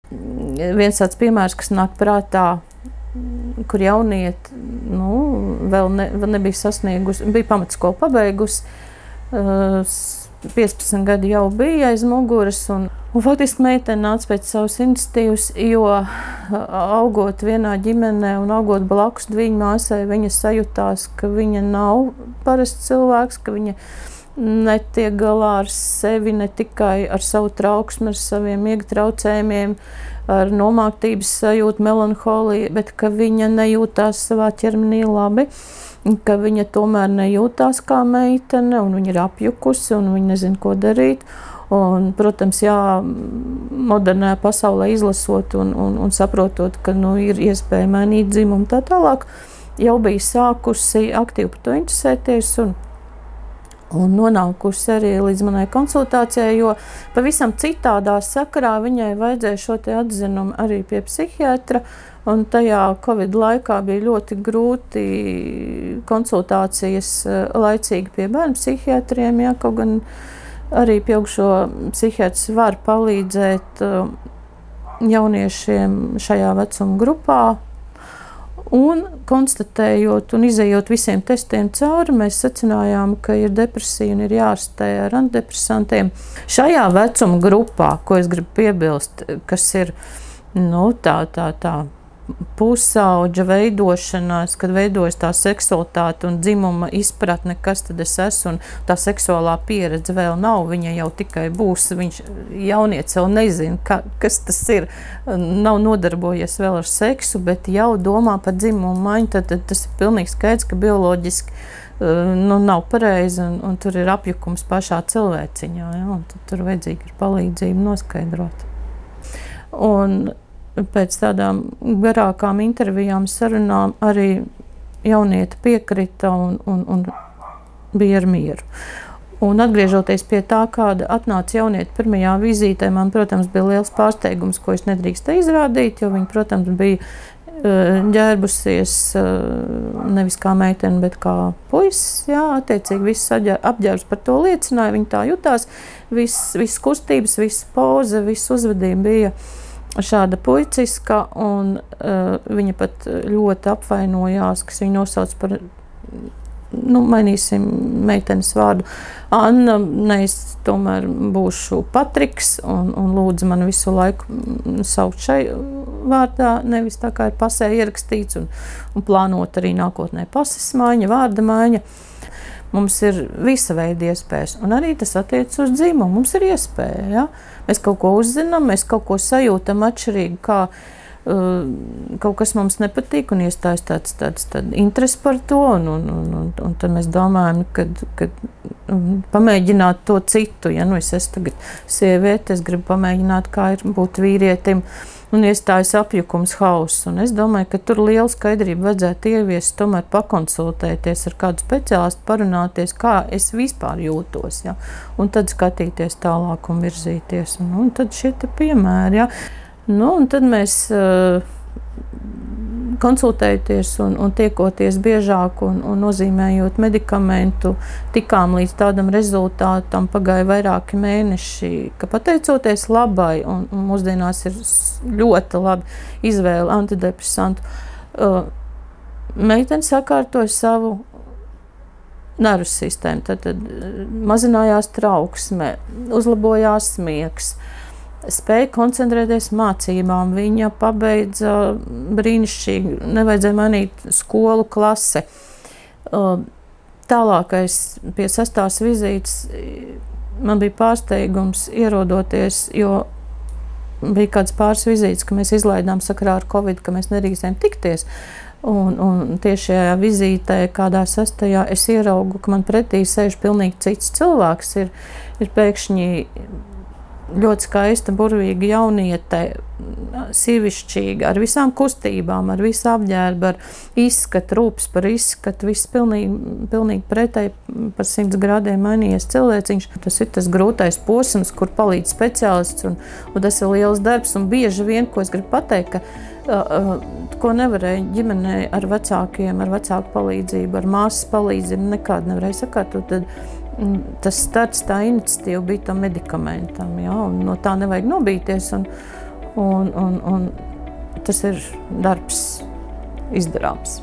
Viens tāds piemērs, kas nāk prātā, kur jaunieti vēl nebija sasniegusi, bija pamatskolu pabeigusi, 15 gadi jau bija aiz muguras, un faktiski meitene nāca pēc savas iniciatīvas, jo augot vienā ģimenē un augot blakus dviņu māsai, viņa sajūtās, ka viņa nav parasts cilvēks, ka viņa netiek galā ar sevi, ne tikai ar savu trauksmi, ar saviem miega traucējumiem, ar nomāktības sajūtu, melanholiju, bet ka viņa nejūtās savā ķermenī labi, ka viņa tomēr nejūtās kā meitene, un viņa ir apjukusi, un viņa nezina, ko darīt. Un, protams, modernā pasaulē izlasot un saprotot, ka ir iespēja mainīt dzimumu tā tālāk, jau bija sākusi aktīvi par to interesēties un nonākusi arī līdz manai konsultācijai, jo pavisam citādā sakarā viņai vajadzēja šo te atzinumu arī pie psihiatra, un tajā Covid laikā bija ļoti grūti konsultācijas laicīgi pie bērnu psihiatriem, kaut gan arī pieaugušo psihiatrs var palīdzēt jauniešiem šajā vecuma grupā. Un konstatējot un izejot visiem testiem cauri, mēs secinājām, ka ir depresija un ir jārastē ar antidepresantiem. Šajā vecuma grupā, ko es gribu piebilst, kas ir tā pusauģa veidošanās, kad veidojas tā seksualitāte un dzimuma izpratne, kas tad es esmu, un tā seksuālā pieredze vēl nav, viņa jau tikai būs, viņš jaunieci vēl nezina, kas tas ir, nav nodarbojies vēl ar seksu, bet jau domā par dzimumu maiņu, tad tas ir pilnīgi skaidrs, ka bioloģiski nav pareizi, un tur ir apjukums pašā cilvēciņā, un tur vajadzīga ir palīdzība noskaidrot. Un pēc tādām garākām intervijām, sarunām arī jaunieti piekrita un bija ar mieru. Un atgriežoties pie tā, kāda atnāca jaunieti pirmajā vizītē, man, protams, bija liels pārsteigums, ko es nedrīkstēju izrādīt, jo viņi, protams, bija ģērbusies nevis kā meitene, bet kā puisis. Attiecīgi viss apģērbs par to liecināja, viņi tā jutās, viss kustības, viss poze, viss uzvedība bija šāda puiciska, un viņa pat ļoti apvainojās, kas viņu nosauc par, mainīsim meitenes vārdu, Anna, es tomēr būšu Patriks, un lūdzu man visu laiku saukt šai vārdā, nevis tā kā ir pasē ierakstīts, un plānot arī nākotnē pases maiņa, vārda maiņa. Mums ir visa veida iespējas, un arī tas attiec uz dzimumu. Mums ir iespēja, Mēs kaut ko uzzinām, mēs kaut ko sajūtam atšķirīgi, kā kaut kas mums nepatīk, un iestājas tāds interesi par to, un tad mēs domājam, ka pamēģināt to citu, es esmu tagad sieviete, es gribu pamēģināt, kā ir būt vīrietim, un iestājas apjukums, hauss. Un es domāju, ka tur liela skaidrība vajadzētu ieviest, tomēr pakonsultēties ar kādu speciālistu, parunāties, kā es vispār jūtos, un tad skatīties tālāk un virzīties. Un tad šie te piemēri, un tad mēs konsultējoties un tiekoties biežāk un nozīmējot medikamentu, tikām līdz tādam rezultātam, pagāja vairāki mēneši, ka pateicoties labai, un mūsdienās ir ļoti labi izvēle antidepresantu, meitene sakārtoja savu nervu sistēmu, tad mazinājās trauksme, uzlabojās miegs, spēja koncentrēties mācībām, viņa pabeidza brīnišķīgi, nevajadzēja mainīt skolu klase. Tālākais pie 6. vizītes man bija pārsteigums ierodoties, jo bija kāds pāris vizītes, ka mēs izlaidām sakarā ar Covid, ka mēs nedrīkstējām tikties. Un tieši šajā vizītē, kādā 6. es ieraugu, ka man pretī sēž pilnīgi cits cilvēks, ir pēkšņi ļoti skaista, burvīga jauniete, sievišķīga, ar visām kustībām, ar visu apģērbu, ar izskatu, rūpes par izskatu, viss pilnīgi pretēji par 100 grādiem mainījies cilvēciņš. Tas ir tas grūtais posms, kur palīdz speciālists, un tas ir liels darbs, un bieži vien, ko es gribu pateikt, ko nevarēja ģimenē ar vecākiem, ar vecāku palīdzību, ar māsas palīdzību, nekādu nevarēja sakārtot, tad tas starts, tā iniciatīva bija tam medikamentam, un no tā nevajag nobīties. un tas ir darbs izdarāms.